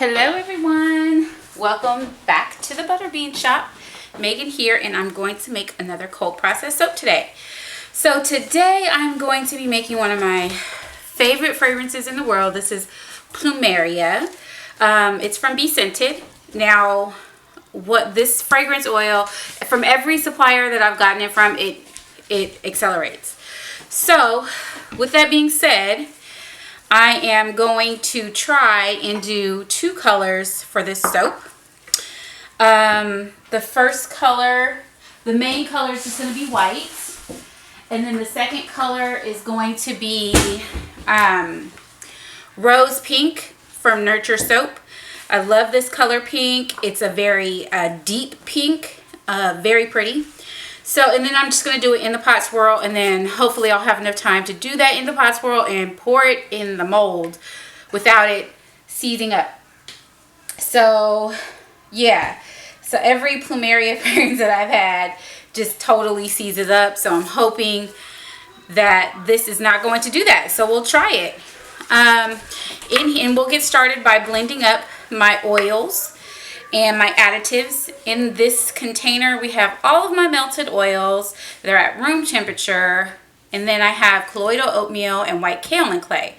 Hello everyone, welcome back to the Butterbean shop. Megan here, and I'm going to make another cold process soap today. So today I'm going to be making one of my favorite fragrances in the world. This is Plumeria. It's from Be Scented. Now, what this fragrance oil, from every supplier that I've gotten it from, it accelerates. So with that being said, I am going to try and do two colors for this soap. The first color, the main color is just going to be white. And then the second color is going to be rose pink from Nurture Soap. I love this color pink. It's a very deep pink, very pretty. So, and then I'm just going to do it in the pot swirl, and then hopefully I'll have enough time to do that in the pot swirl and pour it in the mold without it seizing up. So, yeah. So every Plumeria fragrance that I've had just totally seizes up. So I'm hoping that this is not going to do that. So we'll try it. And we'll get started by blending up my oils and my additives. In this container we have all of my melted oils that are at room temperature, and then I have colloidal oatmeal and white kaolin clay.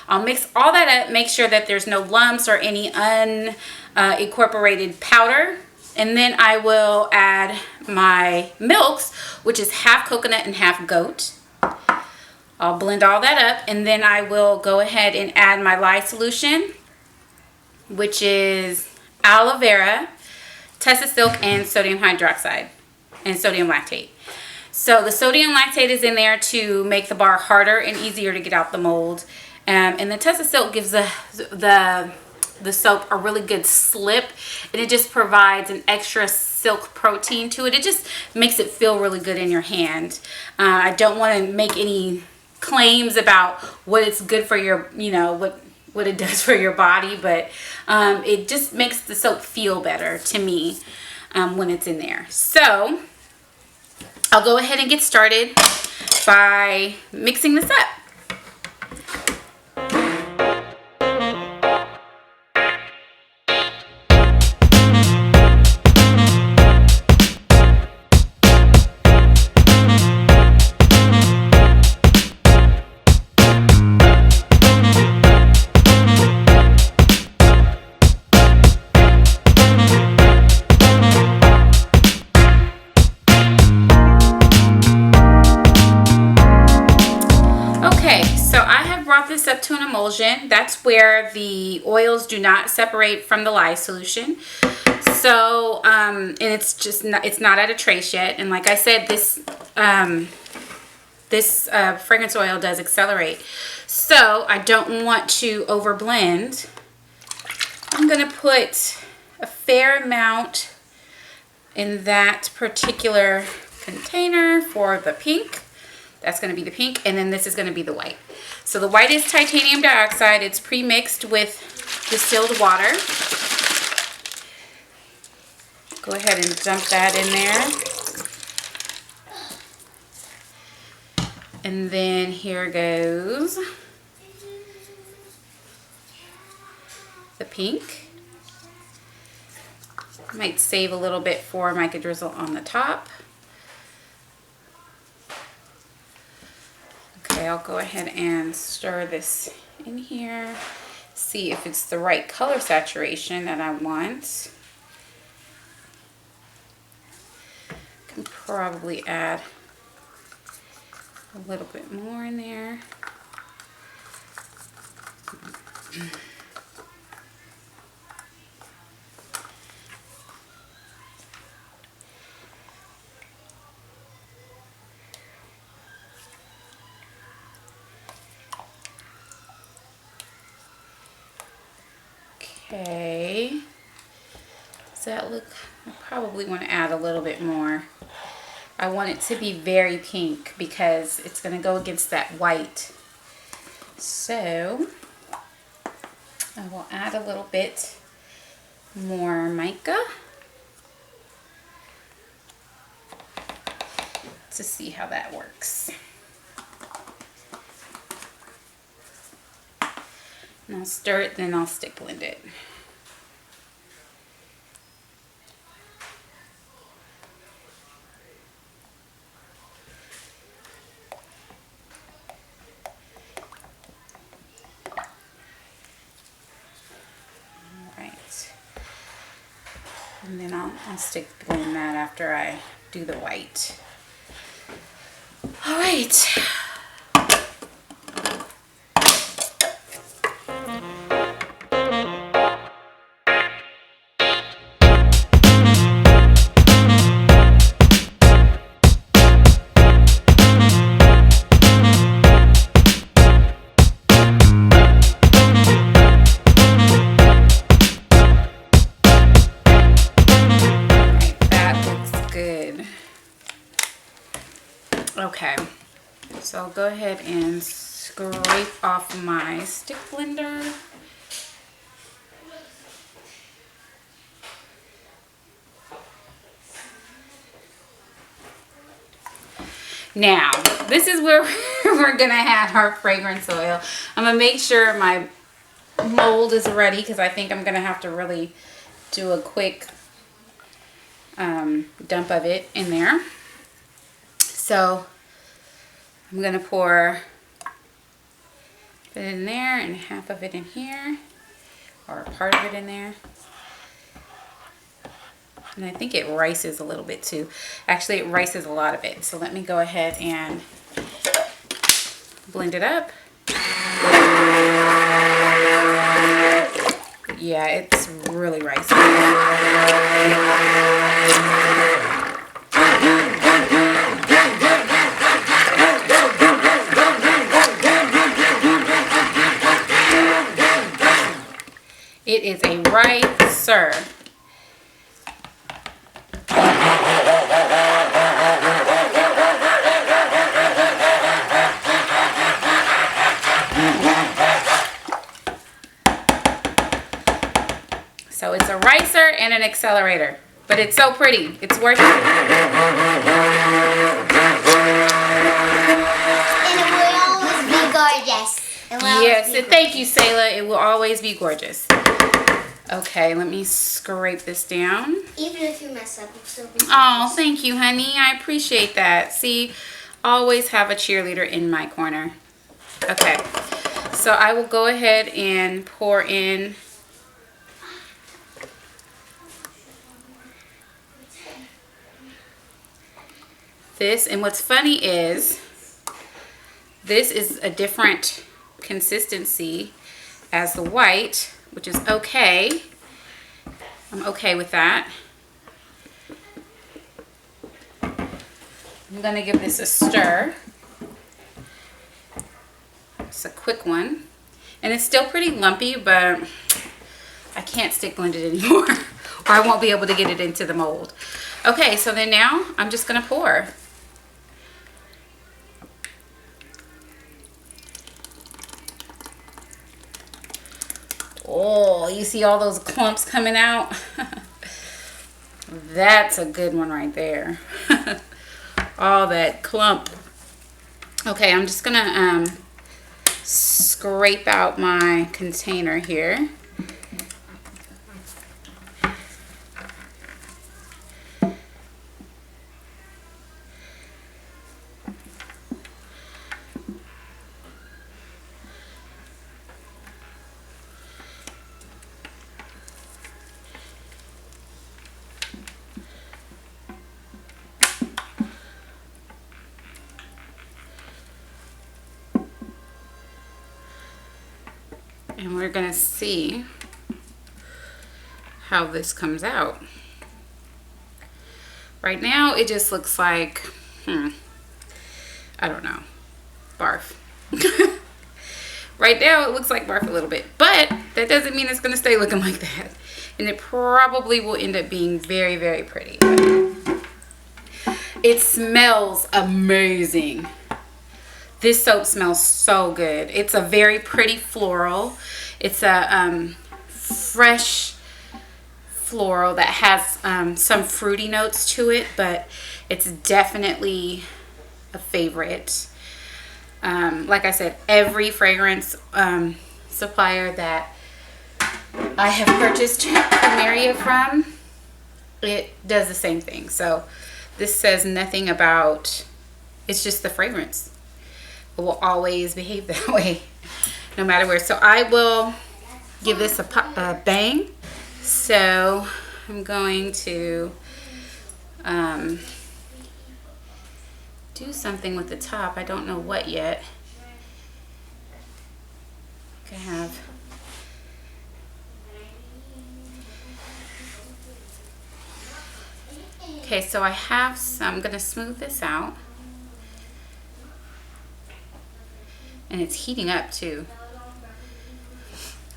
I'll mix all that up, make sure that there's no lumps or any unincorporated powder, and then I will add my milks, which is half coconut and half goat. I'll blend all that up, and then I will go ahead and add my lye solution, which is aloe vera, Tessa silk, and sodium hydroxide and sodium lactate. So the sodium lactate is in there to make the bar harder and easier to get out the mold, and the Tessa silk gives the soap a really good slip, and it just provides an extra silk protein to it. It just makes it feel really good in your hand. I don't want to make any claims about what it's good for your, what it does for your body, but it just makes the soap feel better to me when it's in there. So I'll go ahead and get started by mixing this up. This up to an emulsion. That's where the oils do not separate from the lye solution. So and it's not at a trace yet, and like I said, this fragrance oil does accelerate, so I don't want to over blend. I'm gonna put a fair amount in that particular container for the pink. That's going to be the pink, and then this is going to be the white. So the white is titanium dioxide. It's pre-mixed with distilled water. Go ahead and dump that in there. And then here goes the pink. Might save a little bit for mica drizzle on the top. Okay, I'll go ahead and stir this in here, see if it's the right color saturation that I want. Can probably add a little bit more in there. Okay, does that look, I probably want to add a little bit more. I want it to be very pink because it's going to go against that white. So I will add a little bit more mica to see how that works. And I'll stir it, then I'll stick blend it. And then I'll stick blend that after I do the white. All right. Okay, so I'll go ahead and scrape off my stick blender. Now, this is where we're gonna add our fragrance oil. I'm gonna make sure my mold is ready because I think I'm gonna have to really do a quick dump of it in there. So I'm gonna pour it in there and half of it in here, or part of it in there. And I think it rices a little bit too. Actually, it rices a lot of it. So let me go ahead and blend it up. Yeah, it's really ricey. It is a ricer. So it's a ricer and an accelerator, but it's so pretty. It's worth it. And it will always be gorgeous. Yes, thank you, Sayla. It will always be gorgeous. Okay, let me scrape this down. Even if you mess up, it's still be gorgeous. Oh, thank you, honey. I appreciate that. See, always have a cheerleader in my corner. Okay, so I will go ahead and pour in this. And what's funny is this is a different consistency as the white, which is okay. I'm okay with that. I'm gonna give this a stir. It's a quick one. And it's still pretty lumpy, but I can't stick blend it anymore or I won't be able to get it into the mold. Okay, so then now I'm just gonna pour. Oh, you see all those clumps coming out? That's a good one right there. All that clump. Okay, I'm just gonna scrape out my container here. And we're gonna see how this comes out. Right now it just looks like, I don't know, barf. Right now it looks like barf a little bit, but that doesn't mean it's gonna stay looking like that. And it probably will end up being very, very pretty. It smells amazing. This soap smells so good. It's a very pretty floral. It's a fresh floral that has some fruity notes to it, but it's definitely a favorite. Like I said, every fragrance supplier that I have purchased Plumeria from, it does the same thing. So this says nothing about, it's just the fragrance. It will always behave that way no matter where. So I will give this a bang. So I'm going to do something with the top. I don't know what yet. I have okay, so I have some. I'm gonna smooth this out, and it's heating up too.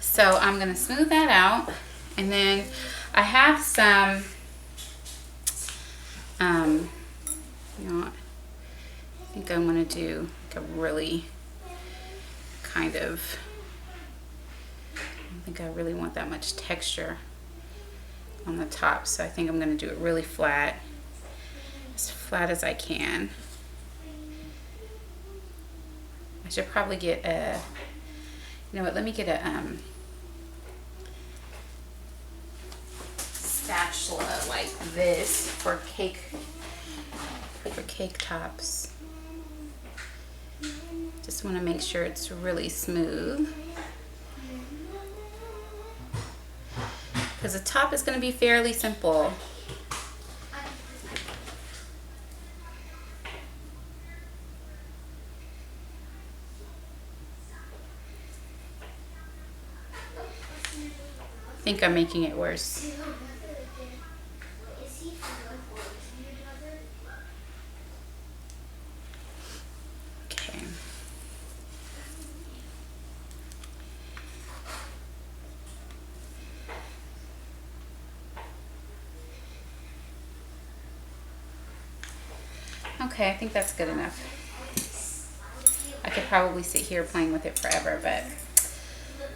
So I'm gonna smooth that out, and then I have some you know what, I think I'm gonna do like a really kind of, I don't think I really want that much texture on the top, so I think I'm gonna do it really flat, as flat as I can. I should probably get a, you know what, let me get a spatula like this for cake tops. Just want to make sure it's really smooth, because the top is going to be fairly simple. I think I'm making it worse. Okay. Okay, I think that's good enough. I could probably sit here playing with it forever, but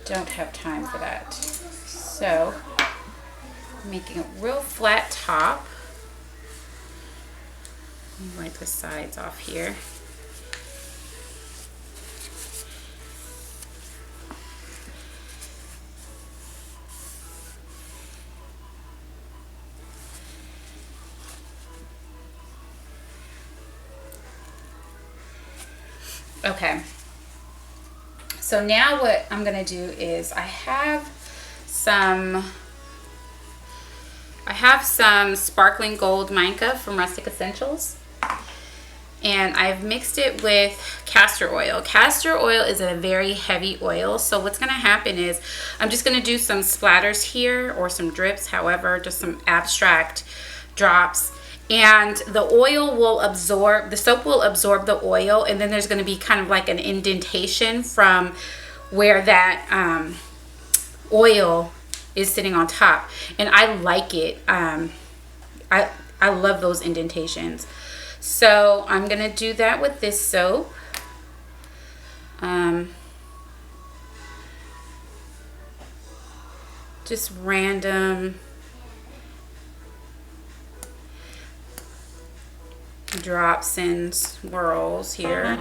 don't have time for that. So, I'm making a real flat top. Let me wipe the sides off here. Okay, so now what I'm gonna do is I have some sparkling gold mica from Rustic Essentials, and I've mixed it with castor oil. Castor oil is a very heavy oil, so what's gonna happen is I'm just gonna do some splatters here, or some drips, however, just some abstract drops. And the oil will absorb, the soap will absorb the oil, and then there's going to be kind of like an indentation from where that oil is sitting on top. And I like it. I love those indentations. So I'm going to do that with this soap. Just random drops and swirls here.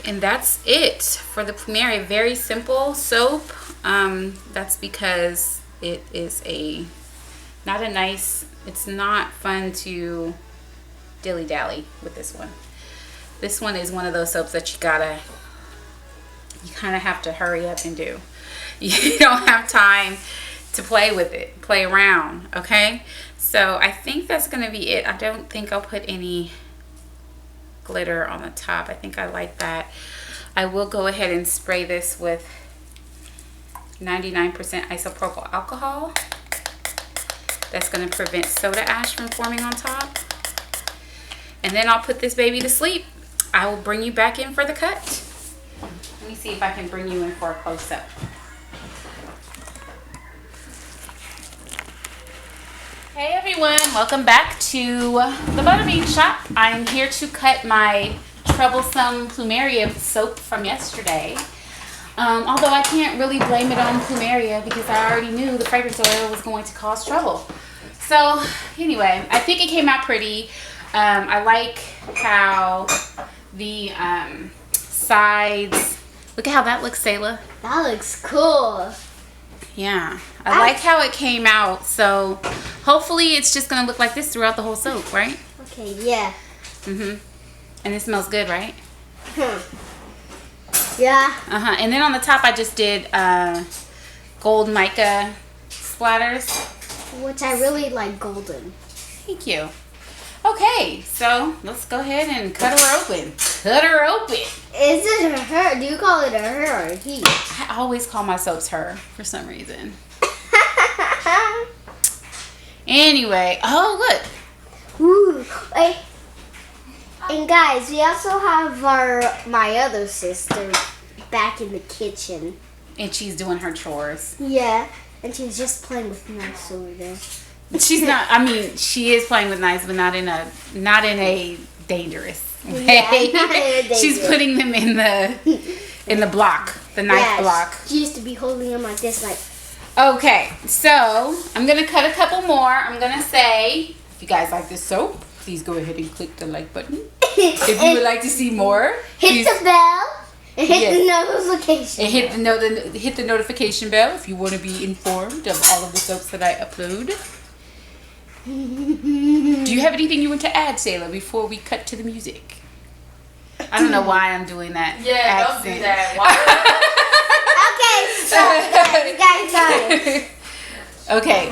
And that's it for the Plumeria. Very simple soap. That's because it is it's not fun to dilly-dally with this one. This one is one of those soaps that you kind of have to hurry up and do. You don't have time to play with it, play around, okay? So I think that's gonna be it. I don't think I'll put any glitter on the top. I think I like that. I will go ahead and spray this with 99% isopropyl alcohol. That's going to prevent soda ash from forming on top. And then I'll put this baby to sleep. I will bring you back in for the cut. Let me see if I can bring you in for a close-up. Hey everyone, welcome back to the Butterbean shop. I'm here to cut my troublesome Plumeria soap from yesterday. Although I can't really blame it on Plumeria because I already knew the fragrance oil was going to cause trouble. So anyway, I think it came out pretty. I like how the sides. Look at how that looks, Sayla. That looks cool. Yeah, I like how it came out. So hopefully it's just gonna look like this throughout the whole soap, right? Okay, yeah. And it smells good, right? Yeah. And then on the top I just did gold mica splatters. Which I really like golden. Thank you. Okay, so let's go ahead and cut her open. Cut her open. Is it a her? Do you call it a her or a he? I always call my soaps her for some reason. Anyway, oh look. Ooh. Wait. And guys, we also have my other sister back in the kitchen. And she's doing her chores. Yeah. And she's just playing with knives over there. She's not. I mean, she is playing with knives, but not in a dangerous way. Yeah, not in a She's dangerous. putting them in the block, the knife block. She used to be holding them like this, like. Okay, so I'm gonna cut a couple more. I'm gonna say, if you guys like this soap, please go ahead and click the like button. If you would like to see more, Hit please the bell and hit Yes. the notification. and hit the notification bell if you want to be informed of all of the soaps that I upload. Do you have anything you want to add, Sayla, before we cut to the music? I don't know why I'm doing that. Yeah, accent. don't do that. Why? Okay, so guys, got it. Okay,